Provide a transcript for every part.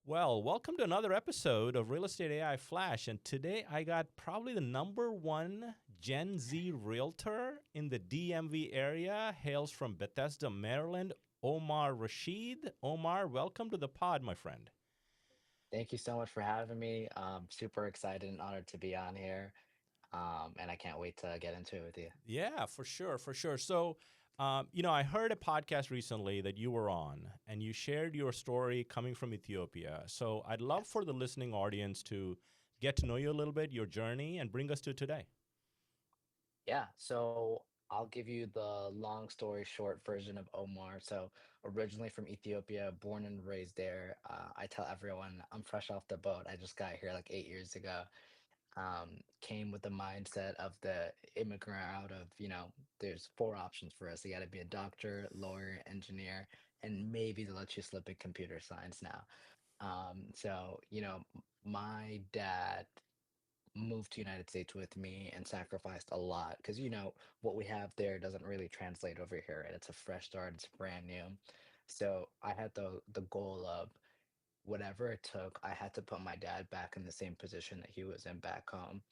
Well, welcome to another episode of Real Estate AI Flash. And today I got probably the number one Gen Z realtor in the DMV area, hails from Bethesda, Maryland, Omar Rashid. Omar, welcome to the pod, my friend. Thank you so much for having me. Super excited and honored to be on here. And I can't wait to get into it with you. Yeah, for sure, for sure. So, I heard a podcast recently that you were on, and you shared your story coming from Ethiopia. So, I'd love Yes. for the listening audience to get to know you a little bit, your journey, and bring us to today. Yeah. So I'll give you the long story short version of Omar. So originally from Ethiopia, born and raised there. I tell everyone I'm fresh off the boat. I just got here like 8 years ago. Came with the mindset of the immigrant out of, there's four options for us. You got to be a doctor, lawyer, engineer, and maybe they'll let you slip in computer science now. My dad moved to United States with me and sacrificed a lot because what we have there doesn't really translate over here, and it's a fresh start, it's brand new. So I had the goal of whatever it took, I had to put my dad back in the same position that he was in back home.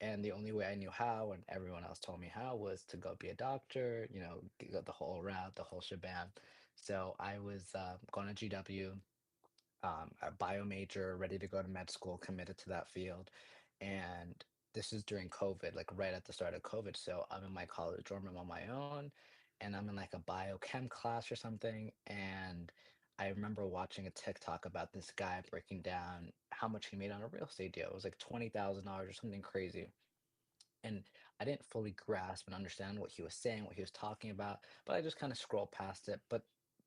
And the only way I knew how, and everyone else told me how, was to go be a doctor, go the whole route, the whole shebang. So I was going to GW, a bio major, ready to go to med school, committed to that field. And this is during COVID, like right at the start of COVID. So I'm in my college dorm room on my own, and I'm in like a biochem class or something. And I remember watching a TikTok about this guy breaking down how much he made on a real estate deal. It was like $20,000 or something crazy. And I didn't fully grasp and understand what he was saying, what he was talking about, but I just kind of scrolled past it. But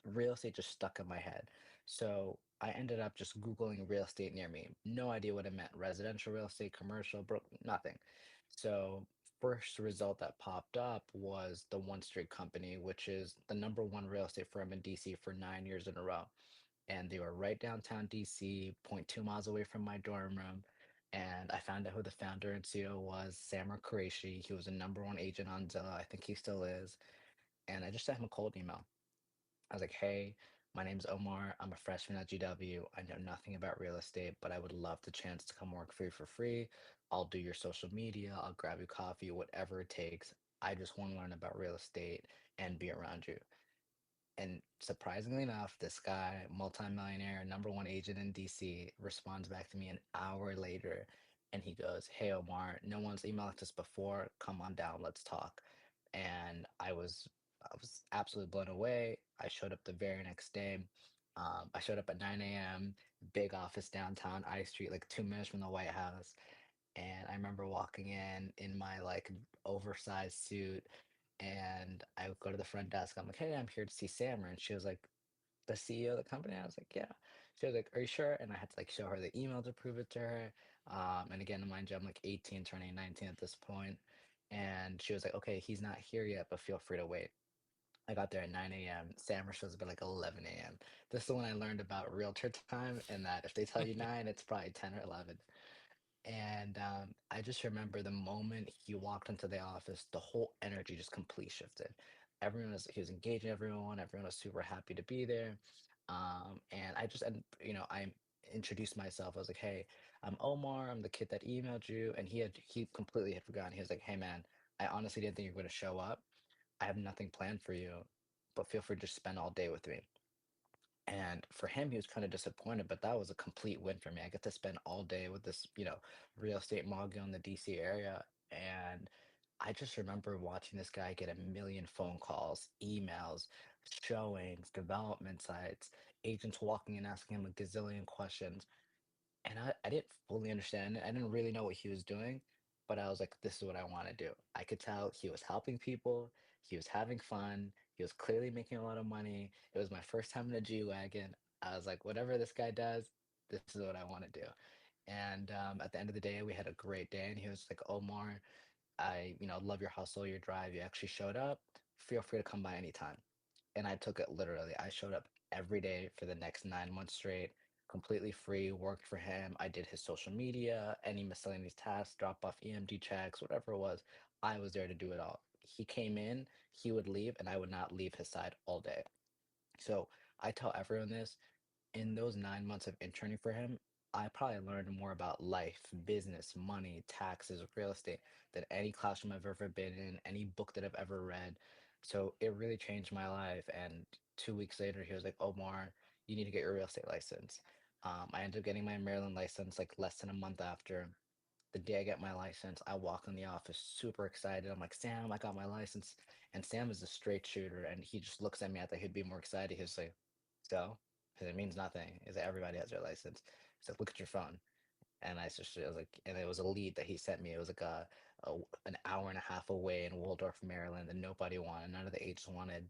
real estate just stuck in my head. So I ended up just Googling real estate near me. No idea what it meant. Residential real estate, commercial, nothing. So first result that popped up was the One Street Company, which is the number one real estate firm in DC for 9 years in a row, and they were right downtown DC, zero point 0.2 miles away from my dorm room. And I found out who the founder and CEO was, Samar Qureshi. He was a number one agent on Zillow. I think he still is. And I just sent him a cold email. I was like, hey, my name's Omar. I'm a freshman at GW. I know nothing about real estate, but I would love the chance to come work for you for free. I'll do your social media. I'll grab you coffee, whatever it takes. I just want to learn about real estate and be around you. And surprisingly enough, this guy, multimillionaire, number one agent in DC, responds back to me an hour later, and he goes, "Hey Omar, no one's emailed us before. Come on down, let's talk." And I was absolutely blown away. I showed up the very next day. I showed up at 9 a.m., big office downtown I Street, like 2 minutes from the White House. And I remember walking in my like oversized suit, and I would go to the front desk. I'm like, "Hey, I'm here to see Sammer." And she was like, "The CEO of the company?" I was like, "Yeah." She was like, "Are you sure?" And I had to like show her the email to prove it to her. And again, mind you, I'm like 18, turning 19 at this point. And she was like, "Okay, he's not here yet, but feel free to wait." I got there at 9 a.m. Sammer shows up at like 11 a.m. This is when I learned about realtor time, and that if they tell you 9, it's probably 10 or 11. And I just remember the moment he walked into the office, the whole energy just completely shifted. He was engaging everyone. Everyone was super happy to be there. And I introduced myself. I was like, "Hey, I'm Omar. I'm the kid that emailed you." And he completely had forgotten. He was like, "Hey, man, I honestly didn't think you were going to show up. I have nothing planned for you, but feel free to just spend all day with me." And for him, he was kind of disappointed, but that was a complete win for me. I get to spend all day with this, real estate mogul in the DC area. And I just remember watching this guy get a million phone calls, emails, showings, development sites, agents walking and asking him a gazillion questions. And I didn't fully understand it. I didn't really know what he was doing, but I was like, this is what I want to do. I could tell he was helping people, he was having fun, he was clearly making a lot of money. It was my first time in a G Wagon. I was like, whatever this guy does, this is what I want to do. And at the end of the day, we had a great day. And he was like, Omar, I love your hustle, your drive. You actually showed up. Feel free to come by anytime. And I took it literally. I showed up every day for the next 9 months straight, completely free, worked for him. I did his social media, any miscellaneous tasks, drop off EMD checks, whatever it was. I was there to do it all. He came in, he would leave, and I would not leave his side all day. So I tell everyone this. In those 9 months of interning for him, I probably learned more about life, business, money, taxes, real estate than any classroom I've ever been in, any book that I've ever read. So it really changed my life. And 2 weeks later, he was like, Omar, you need to get your real estate license. I ended up getting my Maryland license like less than a month after. The day I get my license, I walk in the office super excited. I'm like, Sam, I got my license. And Sam is a straight shooter. And he just looks at me. I thought he'd be more excited. He's like, so? Because it means nothing. Is that everybody has their license. He's like, look at your phone. And I was like, and it was a lead that he sent me. It was like an hour and a half away in Waldorf, Maryland, and nobody wanted, none of the agents wanted.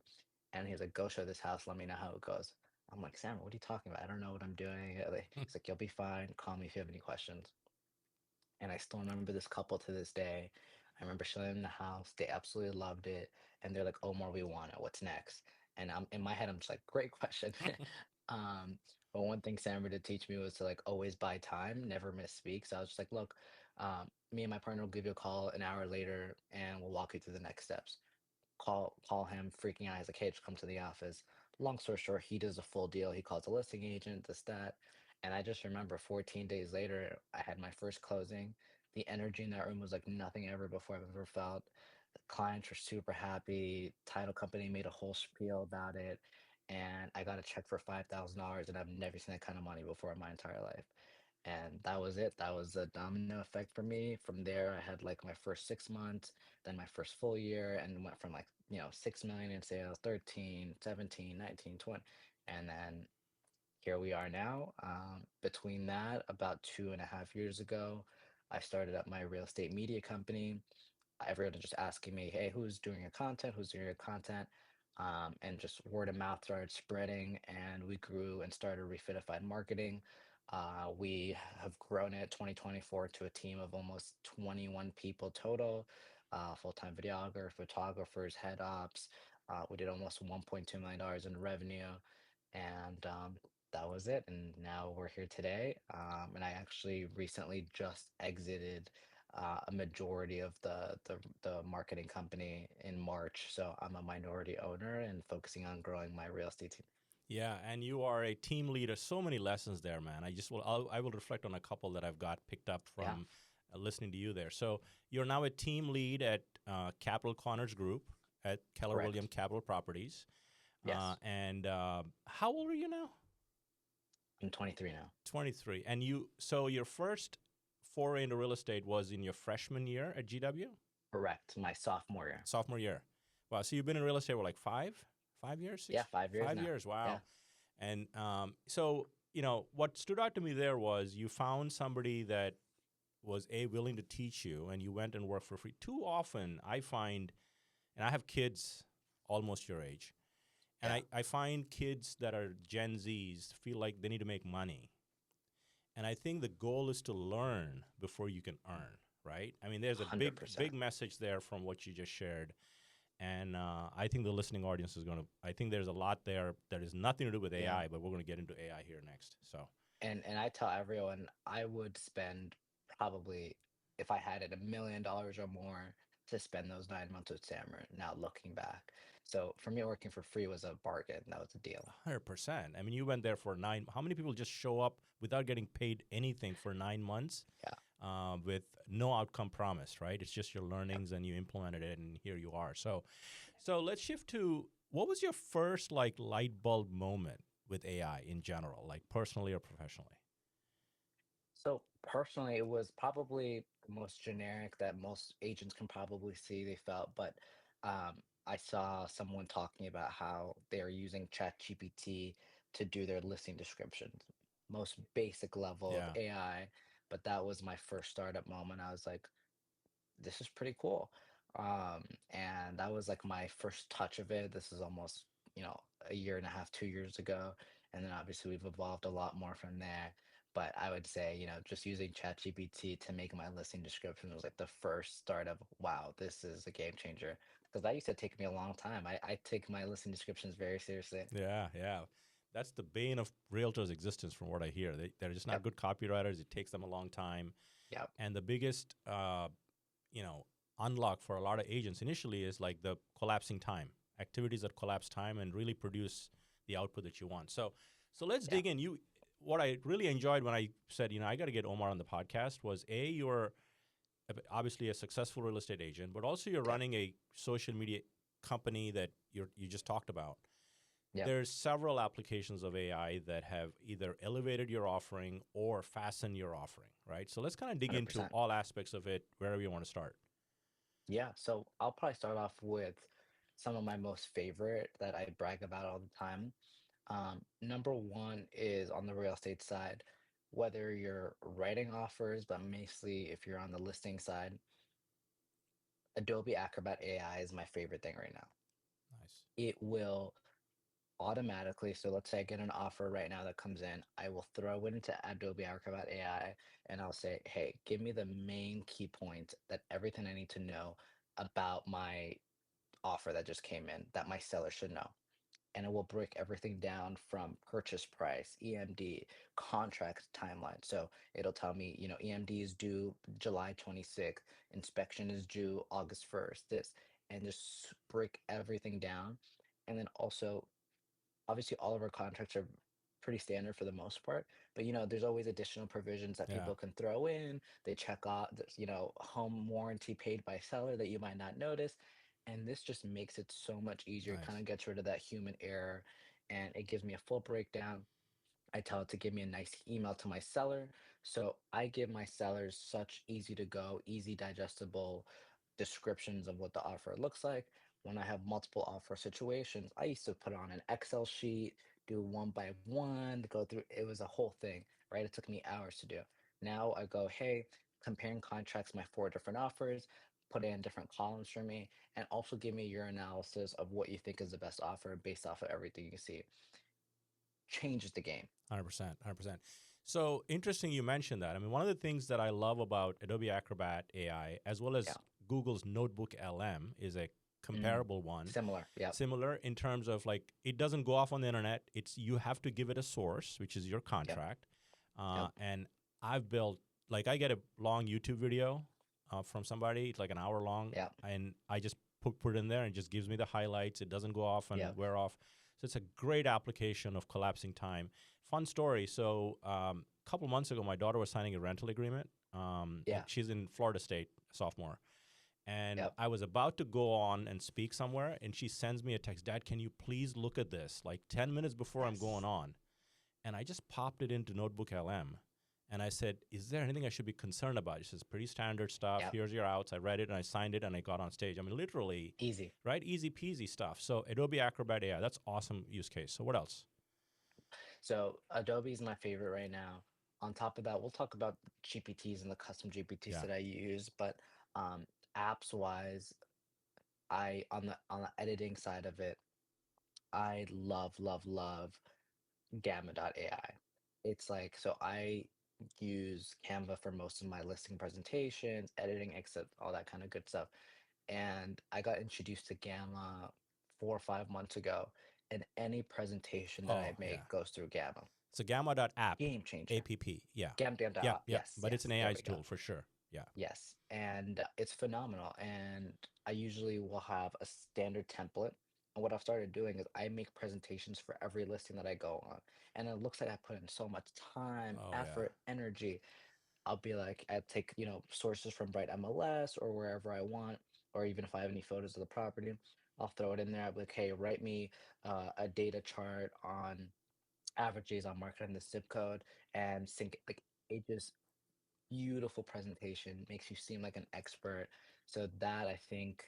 And he was like, go show this house. Let me know how it goes. I'm like, Sam, what are you talking about? I don't know what I'm doing. He's like, you'll be fine. Call me if you have any questions. And I still remember this couple to this day. I remember showing them the house. They absolutely loved it. And they're like, Omar, we want it. What's next? And I'm in my head, I'm just like, great question. um, but one thing Sandra did teach me was to like always buy time, never misspeak. So I was just like, look, me and my partner will give you a call an hour later and we'll walk you through the next steps. Call him freaking out. He's like, hey, just come to the office. Long story short, he does a full deal. He calls a listing agent, this, that. And I just remember 14 days later, I had my first closing. The energy in that room was like nothing ever before I've ever felt. The clients were super happy. Title company made a whole spiel about it. And I got a check for $5,000, and I've never seen that kind of money before in my entire life. And that was it. That was a domino effect for me. From there, I had like my first 6 months, then my first full year, and went from like, 6 million in sales, 13, 17, 19, 20. And then here we are now. Between that, about 2.5 years ago, I started up my real estate media company. Everyone just asking me, hey, who's doing your content? Who's doing your content? And just word of mouth started spreading, and we grew and started Refitified Marketing. We have grown it 2024 to a team of almost 21 people total, full-time videographers, photographers, head ops. We did almost $1.2 million in revenue, and that was it. And now we're here today. And I actually recently just exited a majority of the marketing company in March. So I'm a minority owner and focusing on growing my real estate team. Yeah, and you are a team leader. So many lessons there, man. I will reflect on a couple that I've got picked up Yeah, from listening to you there. So you're now a team lead at Capital Corners Group at Keller William correct. Capital Properties. Yes, And how old are you now? I'm 23 now. 23. And so your first foray into real estate was in your freshman year at GW? Correct. My sophomore year. Sophomore year. Wow. So you've been in real estate for like 5 years, Yeah, six, 5 years now. 5 years. Yeah, Wow. And so, what stood out to me there was you found somebody that was willing to teach you, and you went and worked for free. Too often, I find, and I have kids almost your age, and yeah, I find kids that are Gen Zs feel like they need to make money. And I think the goal is to learn before you can earn, right? I mean, there's a big, 100%. big message there from what you just shared. And I think the listening audience is I think there's a lot there that has nothing to do with Yeah. AI, but we're going to get into AI here next. So, And I tell everyone I would spend probably, if I had it, $1 million or more to spend those 9 months with Sammer. Now looking back, so for me, working for free was a bargain. That was a deal. 100%. I mean, you went there for how many people just show up without getting paid anything for 9 months Yeah. with no outcome promised, right? It's just your Yep. learnings and you implemented it and here you are. So let's shift to what was your first like light bulb moment with AI in general, like personally or professionally? So personally, it was probably the most generic that most agents can probably see they felt, but I saw someone talking about how they're using ChatGPT to do their listing descriptions, most basic level of Yeah. AI. But that was my first startup moment. I was like, this is pretty cool. And that was like my first touch of it. This is almost, a year and a half, 2 years ago. And then obviously we've evolved a lot more from there. But I would say, just using ChatGPT to make my listing description was like the first start of, wow, this is a game changer. Because that used to take me a long time. I take my listing descriptions very seriously. Yeah, yeah. That's the bane of realtors' existence, from what I hear. They're just not Yep. good copywriters. It takes them a long time. Yep. And the biggest, you know, unlock for a lot of agents initially is like the collapsing time, activities that collapse time and really produce the output that you want. So So let's Yeah, dig in. What I really enjoyed when I said, I got to get Omar on the podcast was you're obviously a successful real estate agent, but also you're yep, running a social media company that you just talked about. yep, There's several applications of AI that have either elevated your offering or fastened your offering, right? So let's kind of dig into 100%. all aspects of it, wherever you want to start. Yeah, so I'll probably start off with some of my most favorite that I brag about all the time. Number one is on the real estate side, whether you're writing offers, but mostly if you're on the listing side, Adobe Acrobat AI is my favorite thing right now. Nice. It will automatically, so let's say I get an offer right now that comes in, I will throw it into Adobe Acrobat AI and I'll say, hey, give me the main key points that everything I need to know about my offer that just came in that my seller should know. And it will break everything down from purchase price, EMD, contract timeline. So it'll tell me, EMD is due July 26th, inspection is due August 1st, this, and just break everything down. And then also, obviously, all of our contracts are pretty standard for the most part, but there's always additional provisions that Yeah. people can throw in. They check off, home warranty paid by seller that you might not notice. And this just makes it so much easier. It kind Nice. of gets rid of that human error and it gives me a full breakdown. I tell it to give me a nice email to my seller. So I give my sellers such easy to go, easy digestible descriptions of what the offer looks like. When I have multiple offer situations, I used to put on an Excel sheet, do one by one, go through. It was a whole thing, right? It took me hours to do. Now I go, hey, comparing contracts, my four different offers, put in different columns for me, and also give me your analysis of what you think is the best offer based off of everything you see. Changes the game. 100%. 100%. So interesting you mentioned that. I mean, one of the things that I love about Adobe Acrobat AI, as well Yeah. as Google's Notebook LM, is a Mm. comparable one. Similar. Yep. Similar in terms of like it doesn't go off on the internet. It's you have to give it a source, which is your Yep. contract. Yep. And I've built like I get a long YouTube video from somebody, it's like an hour long, Yep. and I just put it in there and it just gives me the highlights. It doesn't go off and Yep. wear off. So it's a great application of collapsing time. Fun story. So a couple months ago, my daughter was signing a rental agreement. Yeah. She's in Florida State, sophomore, and Yep. I was about to go on and speak somewhere, and she sends me a text, Dad, can you please look at this? Like 10 minutes before I'm going Yes. on. And I just popped it into Notebook LM. And I said, is there anything I should be concerned about? She says, pretty standard stuff. Yep. Here's your outs. I read it and I signed it and I got on stage. I mean, literally, Easy. right? Easy peasy stuff. So Adobe Acrobat AI, that's awesome use case. So what else? So Adobe is my favorite right now. On top of that, we'll talk about GPTs and the custom GPTs Yeah. that I use, but um, apps wise, I on the editing side of it, I love, love, love Gamma.ai. It's like so I use Canva for most of my listing presentations, editing, except all that kind of good stuff. And I got introduced to Gamma 4 or 5 months ago, and any presentation that I Oh, yeah. make goes through Gamma. So Gamma.app, Game changer. APP. Yeah. Gamma. Yep. Yep. Yes, But it's an yes. There AI we go. tool for sure. Yeah. Yes, and it's phenomenal. And I usually will have a standard template. And what I've started doing is I make presentations for every listing that I go on. And it looks like I put in so much time, Oh, yeah. effort, energy. I'll be like, I take, sources from Bright MLS or wherever I want, or even if I have any photos of the property, I'll throw it in there. I'll be like, hey, write me a data chart on averages on market in the zip code and sync like it just beautiful presentation, makes you seem like an expert. So that I think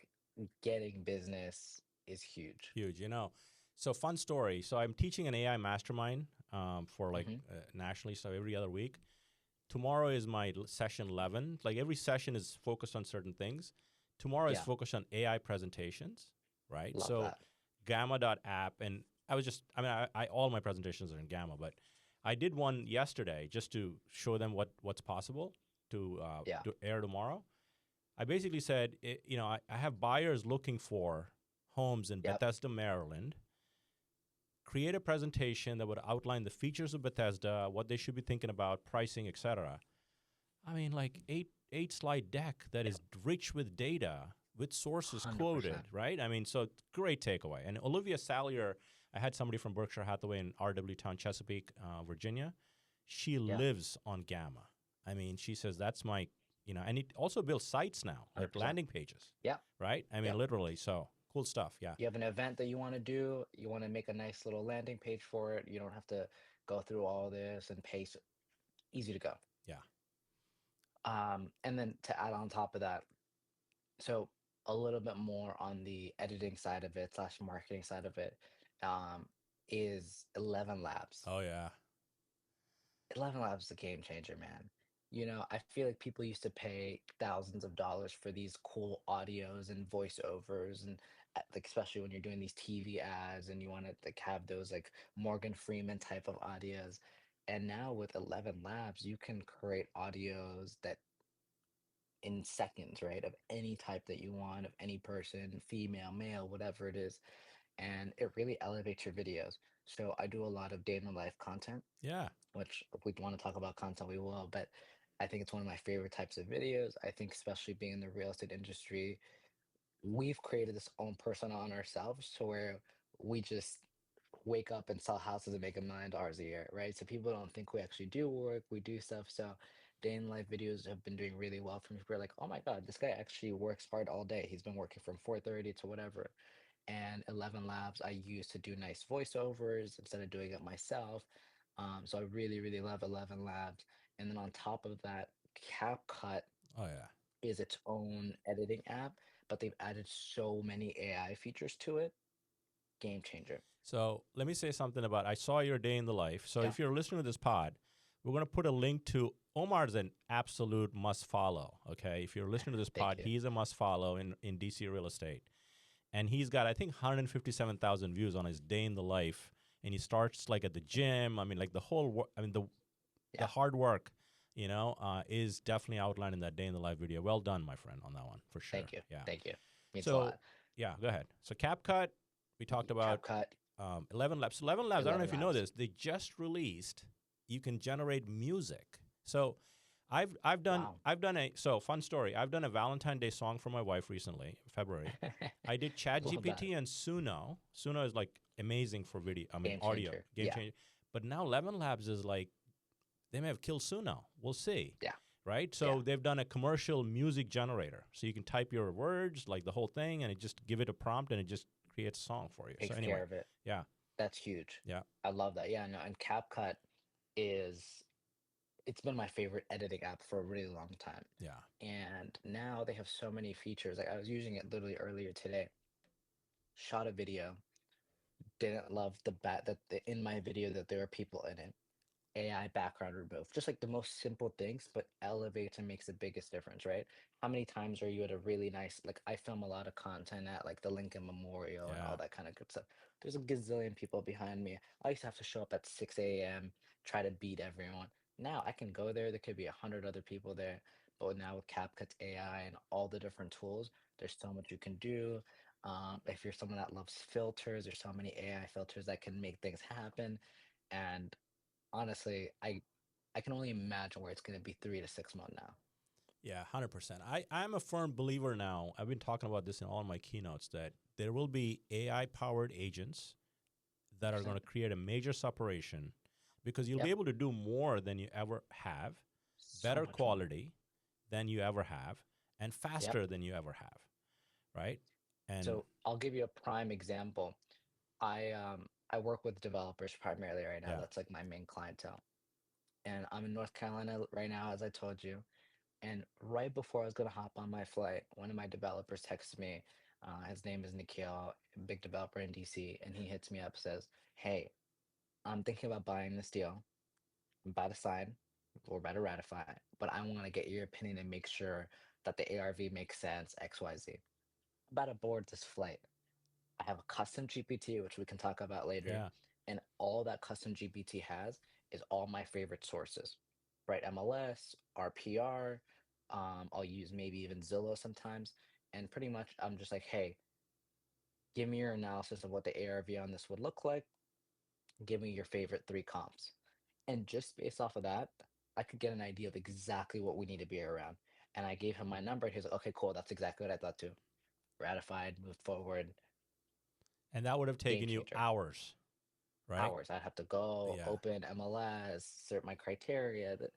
getting business is huge. Huge. So fun story. So I'm teaching an AI mastermind for like Hmm. nationally, so every other week. Tomorrow is my session 11. Like every session is focused on certain things. Tomorrow is Yeah, focused on AI presentations, right? love So that. Gamma.app, and all my presentations are in Gamma, but I did one yesterday just to show them what's possible Yeah, to air tomorrow. I basically said, I have buyers looking for homes in yep, Bethesda, Maryland. Create a presentation that would outline the features of Bethesda, what they should be thinking about, pricing, etc. I mean, like eight slide deck that yep, is rich with data, with sources 100%. quoted, right? I mean, so great takeaway. And Olivia Salyer, I had somebody from Berkshire Hathaway in RW Town, Chesapeake, Virginia. She Yeah, lives on Gamma. I mean, she says that's my, and it also builds sites now, like 100%. landing pages, Yeah, right? I mean, yep. literally. So cool stuff. Yeah. You have an event that you want to do, you want to make a nice little landing page for it. You don't have to go through all this and paste. Easy to go. Yeah. And then to add on top of that, so a little bit more on the editing side of it slash marketing side of it, um, is 11 Labs. Oh, yeah. 11 Labs is a game changer, man. I feel like people used to pay thousands of dollars for these cool audios and voiceovers, and like especially when you're doing these TV ads and you want to like have those like Morgan Freeman type of audios. And now with 11 Labs, you can create audios that in seconds, right? Of any type that you want, of any person, female, male, whatever it is. And it really elevates your videos. So I do a lot of day in the life content, Yeah. which if we want to talk about content, we will. But I think it's one of my favorite types of videos. I think, especially being in the real estate industry, we've created this own persona on ourselves to where we just wake up and sell houses and make $1 million a year, right? So people don't think we actually do work, we do stuff. So day in life videos have been doing really well for me. People are like, oh my God, this guy actually works hard all day. He's been working from 4:30 to whatever. And 11 Labs I use to do nice voiceovers instead of doing it myself. So I really, really love 11 Labs. And then on top of that, CapCut Oh, yeah. is its own editing app, but they've added so many AI features to it. Game changer. So let me say something about I saw your day in the life. So Yeah. if you're listening to this pod, we're going to put a link to Omar's an absolute must follow. Okay. If you're listening to this Thank pod, you. he's a must follow in DC real estate. And he's got, I think, 157,000 views on his day in the life. And he starts like at the gym. I mean, like the whole work, I mean, the Yeah. hard work, is definitely outlined in that day in the life video. Well done, my friend, on that one for sure. Thank you. Yeah. Thank you. Means a So, lot. yeah, go ahead. So, CapCut, we talked about CapCut, 11 Labs. 11 Labs, I don't know 11 if you know Labs. this, they just released, you can generate music. So, I've done Wow. I've done a so fun story. I've done a Valentine Day song for my wife recently, February. I did Chat Love that. GPT and Suno. Suno is like amazing for video, I mean Game audio, changer. game Yeah. changer. But now 11 Labs is like they may have killed Suno. We'll see. Yeah. Right? Yeah. So they've done a commercial music generator. So you can type your words, like the whole thing, and it just give it a prompt and it just creates a song for you. So Takes anyway, care of it. yeah, That's huge. yeah, I love that. Yeah, no, and CapCut is it's been my favorite editing app for a really long time. yeah, And now they have so many features. Like I was using it literally earlier today. Shot a video, didn't love in my video that there were people in it. AI background remove, just like the most simple things, but elevates and makes the biggest difference, right? How many times are you at a really nice, like I film a lot of content at like the Lincoln Memorial and yeah. all that kind of good stuff. There's a gazillion people behind me. I used to have to show up at 6 a.m., try to beat everyone. Now I can go there, there could be 100 other people there. But now with CapCut's AI and all the different tools, there's so much you can do. If you're someone that loves filters, there's so many AI filters that can make things happen. And honestly, I can only imagine where it's going to be 3 to 6 months now. Yeah, 100%. I'm a firm believer now. I've been talking about this in all my keynotes that there will be AI powered agents that are going 100%. to create a major separation because you'll be Yep. able to do more than you ever have, So better much more. quality than you ever have, and Yep. faster than you ever have, right? And So I'll give you a prime example. I work with developers primarily right now. yeah, That's like my main clientele. And I'm in North Carolina right now, as I told you. And right before I was gonna hop on my flight, one of my developers texted me. His name is Nikhil, big developer in DC, and he hits me up, says, "Hey, I'm thinking about buying this deal. I'm about to sign, we're about to ratify, but I want to get your opinion and make sure that the ARV makes sense, XYZ. I'm about to board this flight. I have a custom GPT, which we can talk about later, yeah, and all that custom GPT has is all my favorite sources, right? MLS, RPR. I'll use maybe even Zillow sometimes, and pretty much I'm just like, hey, give me your analysis of what the ARV on this would look like. Give me your favorite three comps. And just based off of that, I could get an idea of exactly what we need to be around. And I gave him my number. And he was like, okay, cool. That's exactly what I thought too. Ratified, moved forward. and that would have Game taken you changer. hours. right? hours. I'd have to go Yeah. open MLS, cert my criteria, the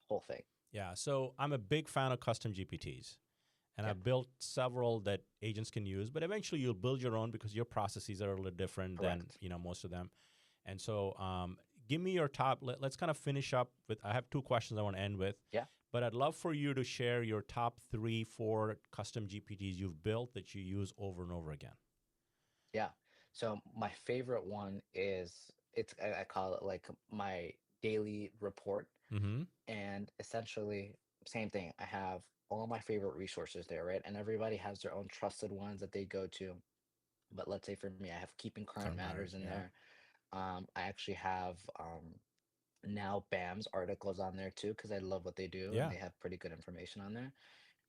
whole thing. Yeah. So I'm a big fan of custom GPTs. And Yep, I've built several that agents can use, but eventually you'll build your own because your processes are a little different than correct. most of them. And so, give me your top. Let's kind of finish up with. I have two questions I want to end with, Yeah, but I'd love for you to share your top three, four custom GPTs you've built that you use over and over again. yeah. So my favorite one is I call it like my daily report. Mm-hmm. And essentially, same thing. I have all my favorite resources there, right? And everybody has their own trusted ones that they go to. But let's say for me, I have Keeping Current Current Matters matters. in Yeah. there. I actually have now BAM's articles on there too, because I love what they do and Yeah. they have pretty good information on there.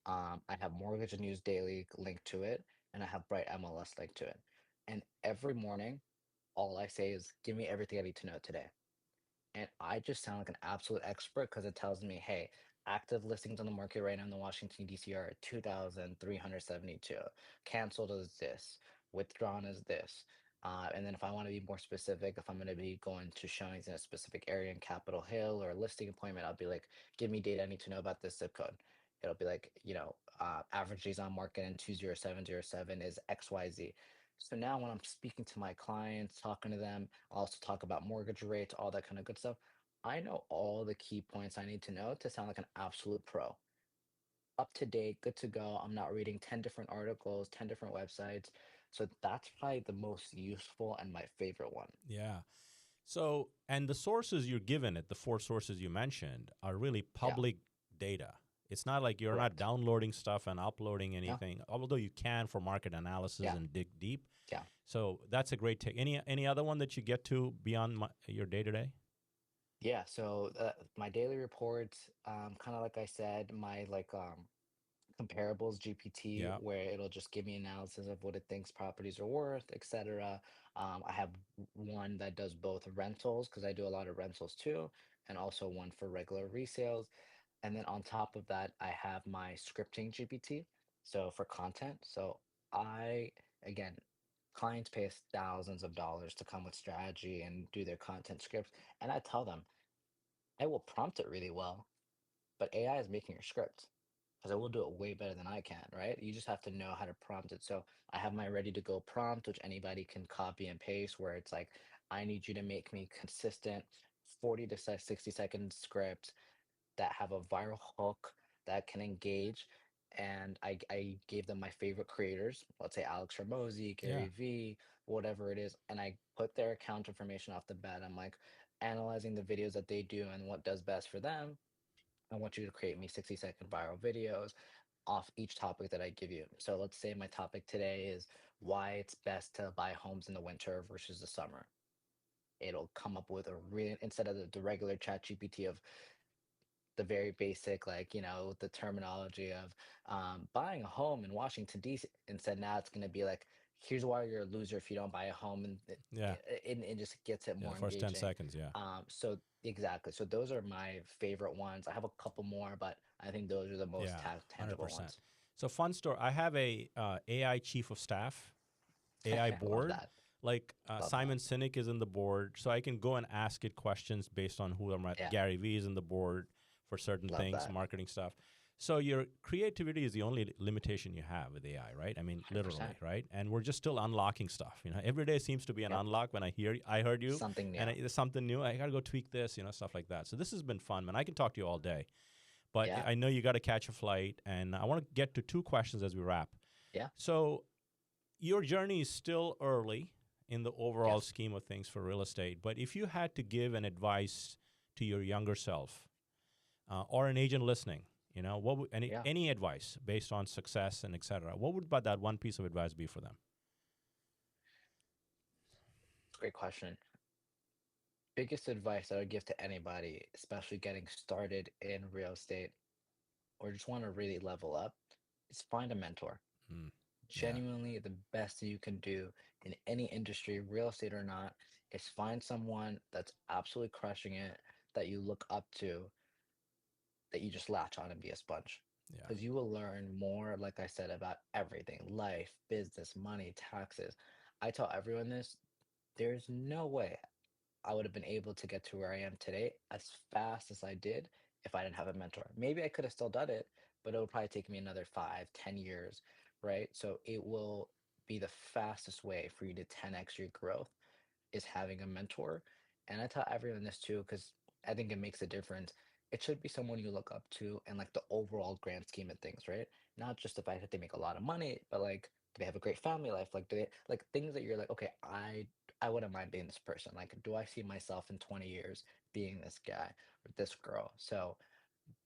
I have Mortgage and News Daily linked to it, and I have Bright MLS linked to it. And every morning, all I say is, give me everything I need to know today. And I just sound like an absolute expert because it tells me, hey, active listings on the market right now in the Washington, D.C. are at 2,372. Canceled is this, withdrawn is this. And then if I want to be more specific, if I'm going to be going to showings in a specific area in Capitol Hill or a listing appointment, I'll be like, give me data I need to know about this zip code. It'll be like, average days on market in 20707 is XYZ. So now when I'm speaking to my clients, talking to them, I also talk about mortgage rates, all that kind of good stuff. I know all the key points I need to know to sound like an absolute pro. Up to date, good to go. I'm not reading 10 different articles, 10 different websites. So that's probably the most useful and my favorite one. Yeah. So, and the sources you're given it, the four sources you mentioned, are really Yeah, public data. It's not like you're not correct. downloading stuff and uploading No, anything, although you can for market analysis yeah, and dig deep. yeah. So that's a great take. Any other one that you get to beyond your day to day? Yeah, so my daily reports, kind of like I said, my like comparables GPT, Yeah, where it'll just give me analysis of what it thinks properties are worth, etc. I have one that does both rentals because I do a lot of rentals too, and also one for regular resales. And then on top of that, I have my scripting GPT, so for content. So I, again, clients pay us thousands of dollars to come with strategy and do their content scripts, and I tell them I will prompt it really well, but AI is making your script because it will do it way better than I can, right? You just have to know how to prompt it. So I have my ready to go prompt, which anybody can copy and paste, where it's like, I need you to make me consistent 40 to 60-second scripts that have a viral hook that can engage. And I gave them my favorite creators, let's say Alex Ramosi, yeah, Gary Vee, whatever it is. And I put their account information off the bat. I'm like analyzing the videos that they do and what does best for them. I want you to create me 60-second viral videos off each topic that I give you. So let's say my topic today is why it's best to buy homes in the winter versus the summer. It'll come up with a real, instead of the regular chat GPT of the very basic, like, the terminology of buying a home in Washington, D.C. Instead, now it's going to be like, here's why you're a loser if you don't buy a home. And yeah, it just gets it yeah. The more first 10 engaging. seconds, yeah, So, exactly. So, those are my favorite ones. I have a couple more, but I think those are the most yeah, tangible 100%. ones. So fun story. I have a AI chief of staff, AI Love board. that. Like Love that. Simon Sinek is in the board, so I can go and ask it questions based on who I'm at. Yeah. Gary Vee is in the board for certain Love things, that. marketing stuff. So your creativity is the only limitation you have with AI, right? I mean, literally, 100%. right? And we're just still unlocking stuff. Every day seems to be an Yep. unlock. When I heard you, Something new. and there's something new. I gotta go tweak this, stuff like that. So this has been fun, man. I can talk to you all day, but Yeah. I know you got to catch a flight, and I want to get to two questions as we wrap. Yeah. So your journey is still early in the overall Yes. scheme of things for real estate. But if you had to give an advice to your younger self or an agent listening, what would Yeah. any advice based on success and etc. What would but that one piece of advice be for them? Great question. Biggest advice I would give to anybody, especially getting started in real estate or just want to really level up, is find a mentor. Mm, yeah, Genuinely, the best you can do in any industry, real estate or not, is find someone that's absolutely crushing it, that you look up to, that you just latch on and be a sponge. yeah, Because you will learn more, like I said, about everything: life, business, money, taxes. I tell everyone this: there's no way. I would have been able to get to where I am today as fast as I did if I didn't have a mentor. Maybe I could have still done it, but it would probably take me another 5, 10 years, right? So it will be the fastest way for you to 10x your growth is having a mentor. And I tell everyone this too, because I think it makes a difference. It should be someone you look up to and like the overall grand scheme of things, right? Not just the fact that they make a lot of money, but like, do they have a great family life? Like, do they like things that you're like, okay, I wouldn't mind being this person. Like, do I see myself in 20 years being this guy or this girl? So,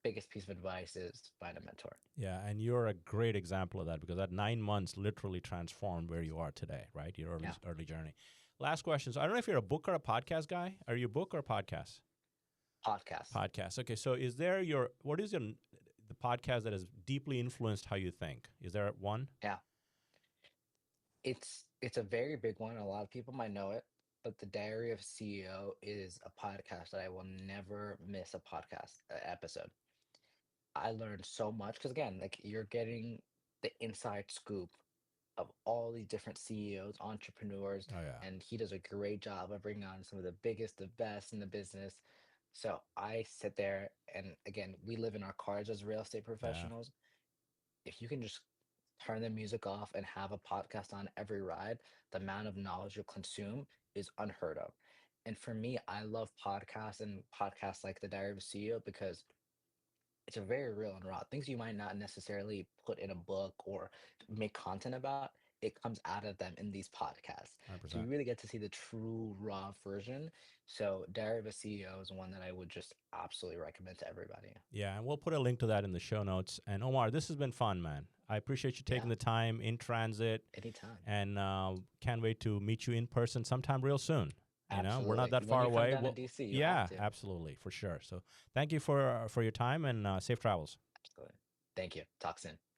biggest piece of advice is find a mentor. Yeah, and you're a great example of that because that 9 months literally transformed where you are today, right? Your early Yeah, early journey. Last question. So I don't know if you're a book or a podcast guy. Are you a book or a podcast? podcast. Podcast. Okay, so is there your what is your the podcast that has deeply influenced how you think? Is there one? Yeah, it's a very big one. A lot of people might know it, but the Diary of a CEO is a podcast that I will never miss a podcast episode. I learned so much because again, like you're getting the inside scoop of all these different CEOs, entrepreneurs, Oh yeah, and he does a great job of bringing on some of the biggest, the best in the business. So I sit there, and again, we live in our cars as real estate yeah, professionals. If you can just turn the music off and have a podcast on every ride, the amount of knowledge you'll consume is unheard of. And for me, I love podcasts and podcasts like The Diary of a CEO because it's a very real and raw things you might not necessarily put in a book or make content about. It comes out of them in these podcasts, hundred so you percent. really get to see the true raw version. So Diary of a CEO is one that I would just absolutely recommend to everybody. Yeah, and we'll put a link to that in the show notes. And Omar, this has been fun, man. I appreciate you taking Yeah, the time in transit, anytime. and can't wait to meet you in person sometime real soon. You know, we're not Absolutely, that when far you come away. down to Well, DC you have yeah, to. absolutely, for sure. So thank you for your time and safe travels. Absolutely. Thank you. Talk soon.